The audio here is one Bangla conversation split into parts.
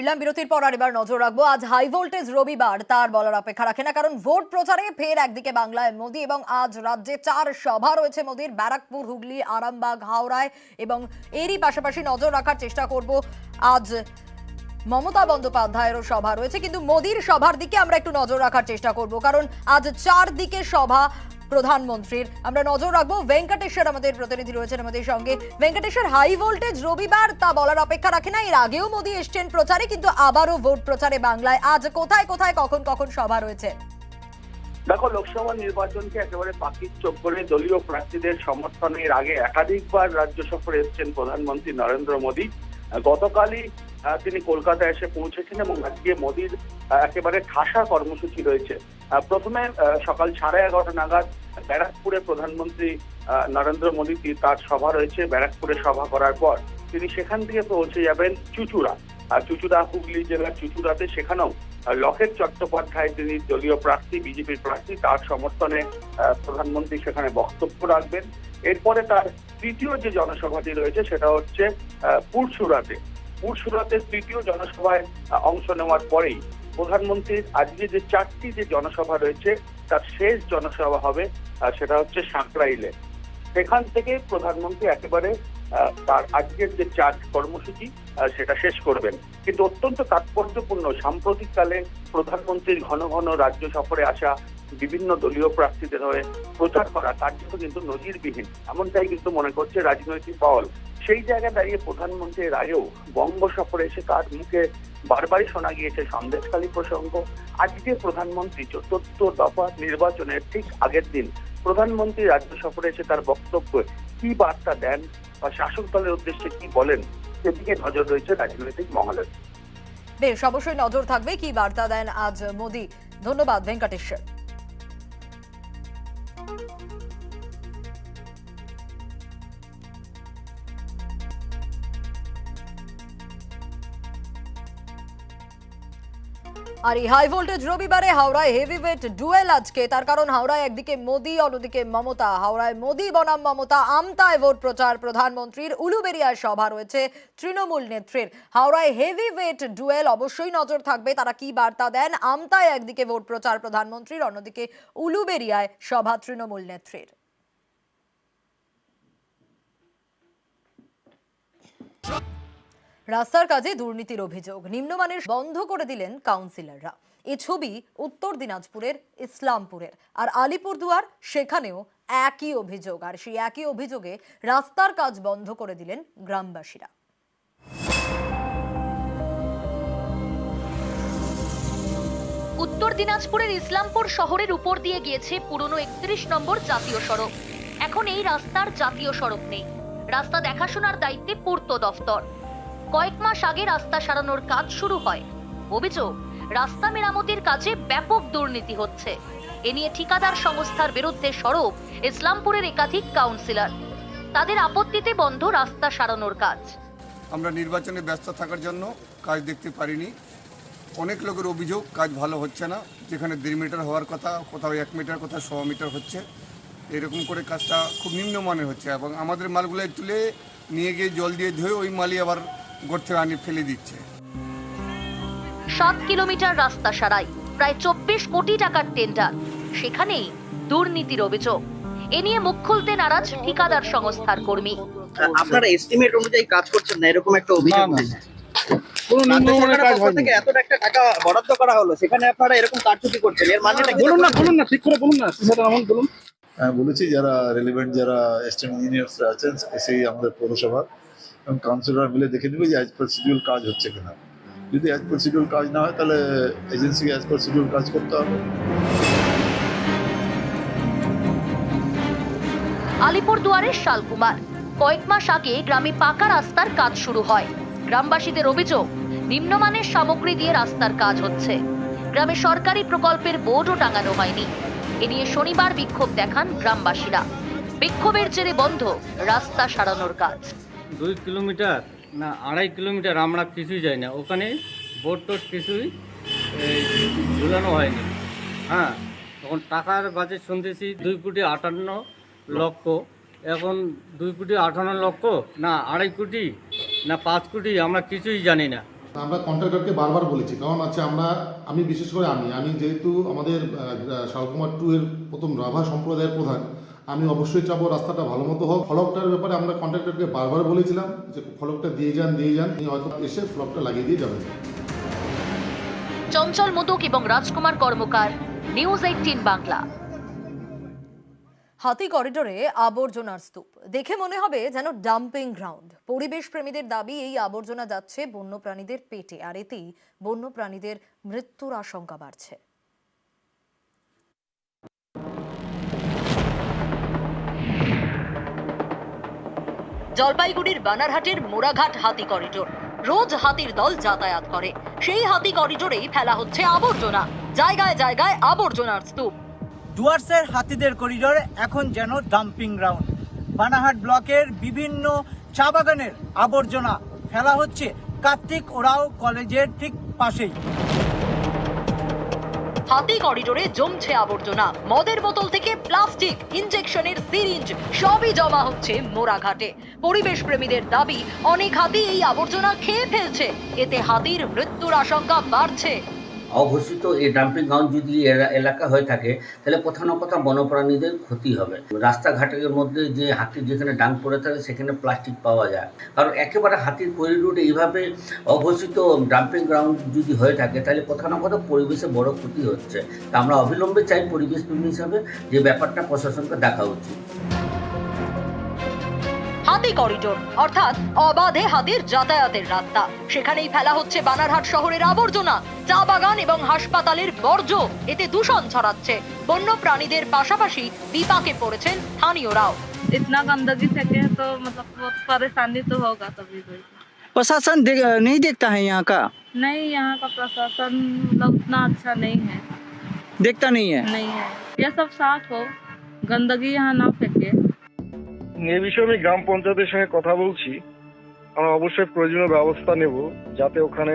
ফিরলাম বিরতির পর, আর এবার নজর রাখবো আজ হাই ভোল্টেজ রবিবার, তার বলার অপেক্ষা রাখে না। কারণ ভোট প্রচারে ফের একদিকে বাংলায় মোদী এবং আজ রাজ্যে 4 সভা রয়েছে মোদীর, ব্যারাকপুর, হুগলি, আরামবাগ, হাওড়ায়। এবং এরই পাশাপাশি নজর রাখার চেষ্টা করব আজ মমতা বন্দ্যোপাধ্যায়েরও সভা রয়েছে, কিন্তু মোদীর সভার দিকে আমরা একটু নজর রাখার চেষ্টা করব। কারণ আজ 4 দিকে সভা প্রধানমন্ত্রীর, আমরা নজর রাখবো। ভেঙ্কটেশ্বর আমাদের প্রতিনিধি রয়েছেন আমাদের সঙ্গে। ভেঙ্কটেশ্বর, হাই ভোল্টেজ রবিবার, তা বলার অপেক্ষা রাখে না। এর আগেও মোদী এসছেন প্রচারে, কিন্তু আবারও ভোট প্রচারে বাংলায়। আজ কোথায় কোথায় কখন কখন সভা রয়েছে? দেখো, লোকসভা নির্বাচনকে একেবারে পাখির চোখ করে দলীয় প্রার্থীদের সমর্থনের আগে একাধিকবার রাজ্য সফরে এসেছেন প্রধানমন্ত্রী নরেন্দ্র মোদী। গতকালই তিনি কলকাতায় এসে পৌঁছেছেন এবং আজকে মোদীর একেবারে ঠাসা কর্মসূচি রয়েছে। প্রথমে সকাল 11:30 নাগাদ ব্যারাকপুরে প্রধানমন্ত্রী নরেন্দ্র মোদী তার সভা রয়েছে। ব্যারাকপুরে সভা করার পর তিনি সেখান থেকে পৌঁছে যাবেন চুঁচুড়া। চুঁচুড়া হুগলি জেলার চুঁচুড়াতে, সেখানেও লকেট চট্টোপাধ্যায়, তিনি দলীয় প্রার্থী, বিজেপির প্রার্থী, তার সমর্থনে প্রধানমন্ত্রী সেখানে বক্তব্য রাখবেন। এরপরে তার তৃতীয় যে জনসভাটি রয়েছে সেটা হচ্ছে পুরসুরাতে। পুরসুরাতে তৃতীয় জনসভায় অংশ নেওয়ার পরেই প্রধানমন্ত্রীর আজকে যে 4টি যে জনসভা রয়েছে তার শেষ জনসভা হবে সেটা হচ্ছে সাঁকরাইলে। সেখান থেকে প্রধানমন্ত্রী একেবারে তার আজকের যে 4 কর্মসূচি সেটা শেষ করবেন। কিন্তু অত্যন্ত তাৎপর্যপূর্ণ, সাম্প্রতিককালে প্রধানমন্ত্রীর ঘন ঘন রাজ্য সফরে আসা, বিভিন্ন দলীয় প্রার্থীদের হয়ে প্রচার করা কার্যত কিন্তু নজিরবিহীন, এমনটাই কিন্তু মনে করছে রাজনৈতিক মহল। সেই জায়গায় দাঁড়িয়ে প্রধানমন্ত্রীর আগেও বঙ্গ সফরে এসে তার মুখে বারবারই শোনা গিয়েছে সন্দেশখালী প্রসঙ্গ। আজকে প্রধানমন্ত্রী 4র্থ দফা নির্বাচনের ঠিক আগের দিন প্রধানমন্ত্রী রাজ্য সফরে এসে তার বক্তব্যে কি বার্তা দেন বা শাসক দলের উদ্দেশ্যে কি বলেন, সেদিকে নজর রয়েছে রাজনৈতিক মহলের। বেশ, অবশ্যই নজর থাকবে কি বার্তা দেন আজ মোদী। ধন্যবাদ ভেঙ্কটেশ্বর। আর এই হাই ভোল্টেজ রবিবারে হাওড়ায় হেভিওয়েট ডুয়েল আজকে। তার কারণ হাওড়ায় একদিকে মোদী, অন্যদিকে মমতা। হাওড়ায় মোদী বনাম মমতা। আমতায় ভোট প্রচার প্রধানমন্ত্রীর, উলুবেড়িয়ায় সভা রয়েছে তৃণমূল নেত্রীর। হাওড়ায় হেভিওয়েট ডুয়েল, অবশ্যই নজর থাকবে তারা কি বার্তা দেন। আমতায় একদিকে ভোট প্রচার প্রধানমন্ত্রীর, অন্যদিকে উলুবেড়িয়ায় সভা তৃণমূল নেত্রীর। রাস্তার কাজে দুর্নীতির অভিযোগ, নিম্নমানের বন্ধ করে দিলেন কাউন্সিলররা। এ ছবি উত্তর দিনাজপুরের ইসলামপুরের। আর আলিপুরদুয়ার, সেখানেও একই অভিযোগ। আর সেই একই অভিযোগে রাস্তার কাজ বন্ধ করে দিলেন গ্রামবাসীরা। উত্তর দিনাজপুরের ইসলামপুর শহরের উপর দিয়ে গিয়েছে পুরনো 31 নম্বর জাতীয় সড়ক। এখন এই রাস্তার জাতীয় সড়ক নেই। রাস্তা দেখাশোনার দায়িত্বে পূর্ত দফতর। কয়েক মাস আগে রাস্তা সারানোর কাজ শুরু হয়। অভিযোগ, রাস্তা মেরামতির কাজে ব্যাপক দুর্নীতি হচ্ছে। এ নিয়ে ঠিকাদার সংস্থার বিরুদ্ধে সরব ইসলামপুরের একাধিক কাউন্সিলর। তাদের আপত্তিতে বন্ধ রাস্তা সারানোর কাজ। আমরা নির্বাচনে ব্যস্ত থাকার জন্য কাজ দেখতে পারিনি। অনেক লোকের অভিযোগ কাজ ভালো হচ্ছে না, যেখানে 1.5 মিটার হওয়ার কথা কোথাও 1 মিটার, কোথাও 100 মিটার হচ্ছে। এরকম করে কাজটা খুব নিম্নমানের হচ্ছে এবং আমাদের মালগুলো তুলে নিয়ে গিয়ে জল দিয়ে ধুয়ে ওই মালই আবার গর্তে আনি ফেলে দিচ্ছে। 7 কিলোমিটার রাস্তা সারাই, প্রায় 24 কোটি টাকার টেন্ডার, সেখানেই দুর্নীতির অভিযোগ। এ নিয়ে মুখ খুলতে নারাজ ঠিকাদার সংস্থার কর্মী। আপনারা এস্টিমেট অনুযায়ী কাজ করছেন না, এরকম একটা অভিযোগ উঠেছে। কোন নিম্নমানের কাজ হয়নি, এত একটা টাকা বরাদ্দ করা হলো, সেখানে আপনারা এরকম কারচুপি করছেন, এর মানেটা কি? বলুন না ঠিক করে বলুন না, বলুন। আমি বলেছি যারা রেলিভেন্ট, যারা অ্যাসিস্ট্যান্ট ইঞ্জিনিয়ার্সরা আছেন, সেই আমাদের পৌরসভা এবং কাউন্সিলর মিলে দেখে নেবে যে অ্যাজ পার শিডিউল কাজ হচ্ছে কিনা। যদি অ্যাজ পার শিডিউল কাজ না হয় তাহলে এজেন্সিকে অ্যাজ পার শিডিউল কাজ করতে হবে। আলিপুরদুয়ারের শালকুমার, কয়েক মাস আগে গ্রামে পাকা রাস্তার কাজ শুরু হয়। গ্রামবাসীদের অভিযোগ, নিম্নমানের সামগ্রী দিয়ে রাস্তার কাজ হচ্ছে। গ্রামে সরকারি প্রকল্পের বোর্ডও টাঙানো হয়নি। এ নিয়ে শনিবার বিক্ষোভ দেখান গ্রামবাসীরা। বিক্ষোভের জেরে বন্ধ রাস্তা সারানোর কাজ। 2 কিলোমিটার না 2.5 কিলোমিটার আমরা কিছুই যাই না, ওখানে বোর্ড টোট কিছুই ঝুলানো হয়নি। হ্যাঁ, তখন টাকার বাজেট শুনতেছি 2,58,00,000। এখন 2,58,00,000 না 2.5 কোটি না 5 কোটি, আমরা কিছুই জানি না। আমরা কন্ট্রাক্টরকে বারবার বলেছি, কারণ আমি বিশেষ করে আমি যেহেতু আমাদের শালকুমার 2 এর প্রথম রাভা সম্প্রদায়ের প্রধান, আমি অবশ্যই চাবো রাস্তাটা ভালো মতো হোক। ফলকটার ব্যাপারে আমরা কন্ট্রাক্টরকে বারবার বলেছিলাম যে ফলকটা দিয়ে যান, তিনি হয়তো এসে ফলকটা লাগিয়ে দিয়ে যাবেন। চঞ্চল মোদক এবং রাজকুমার কর্মকার, নিউজ 18 বাংলা। হাতি করিডোরে আবর্জনার স্তূপ দেখে মনে হবে যেন ডাম্পিং গ্রাউন্ড। পরিবেশ প্রেমীদের দাবি, এই আবর্জনা যাচ্ছে বন্যপ্রাণীদের পেটে, আর এতেই বন্যপ্রাণীদের মৃত্যুর আশঙ্কা বাড়ছে। জলপাইগুড়ির বানারহাটের মোড়াঘাট হাতি করিডোর, রোজ হাতির দল যাতায়াত করে। সেই হাতি করিডোরেই ফেলা হচ্ছে আবর্জনা, জায়গায় জায়গায় আবর্জনার স্তূপ। ডুয়ার্সের হাতিদের করিডোর এখন যেন ডাম্পিং গ্রাউন্ড। বানারহাট ব্লকের বিভিন্ন চা বাগানের আবর্জনা ফেলা হচ্ছে কার্তিক ওরাও কলেজের ঠিক পাশেই। হাতি করিডোরে জমছে আবর্জনা, মদের বোতল থেকে প্লাস্টিক, ইনজেকশনের সিরিঞ্জ সবই জমা হচ্ছে মোড়াঘাটে। পরিবেশ প্রেমীদের দাবি, অনেক হাতি এই আবর্জনা খেয়ে ফেলছে, এতে হাতির মৃত্যুর আশঙ্কা বাড়ছে। অঘোষিত এই ডাম্পিং গ্রাউন্ড যদি এলাকা হয়ে থাকে তাহলে কোথাও না কোথাও বন্যপ্রাণীদের ক্ষতি হবে। রাস্তাঘাটের মধ্যে যে হাতির যেখানে ডাং পড়ে থাকে সেখানে প্লাস্টিক পাওয়া যায়, কারণ একেবারে হাতির করিডোরে এইভাবে অঘোষিত ডাম্পিং গ্রাউন্ড যদি হয়ে থাকে তাহলে কোথাও না কোথাও পরিবেশে বড় ক্ষতি হচ্ছে। তা আমরা অবিলম্বে চাই পরিবেশ প্রেমী হিসাবে যে ব্যাপারটা প্রশাসনকে দেখা উচিত। হাতি করিডোর অর্থাৎ অবাধে হাতির যাতায়াতের রাস্তা, সেখানেই ফেলা হচ্ছে বানারহাট শহরের আবর্জনা, চা বাগান এবং হাসপাতালের বর্জ্য, এতে দূষণ ছড়াচ্ছে। বন্য প্রাণীদের পাশাপাশি বিপাকে পড়েছেন স্থানীয়রাও। इतना गंदगी फेंके हैं तो मतलब बहुत परेशानी तो होगा तभी कोई। प्रशासन नहीं देखता है यहाँ का? नहीं, यहाँ का प्रशासन मतलब उतना अच्छा नहीं है, देखता नहीं है। नहीं है। ये सब साफ हो, गंदगी यहाँ ना फेंके। এই বিষয়ে আমি গ্রাম পঞ্চায়েতের সঙ্গে কথা বলছি। আমরা অবশ্যই প্রয়োজনীয় ব্যবস্থা নেব যাতে ওখানে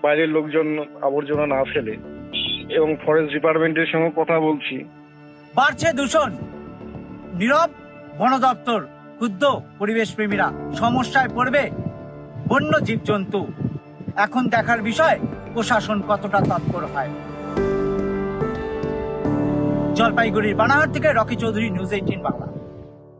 বাইরের লোকজন আবর্জনা না ফেলে, এবং ফরেস্ট ডিপার্টমেন্টের সঙ্গে কথা বলছি। বাড়ছে দূষণ, নীরব বন দপ্তর, ক্ষুব্ধ পরিবেশ প্রেমীরা, সমস্যায় পড়বে বন্য জীবজন্তু। এখন দেখার বিষয় প্রশাসন কতটা তৎপর হয়। জলপাইগুড়ির বানারহাট থেকে রকি চৌধুরী, নিউজ 18 বাংলা।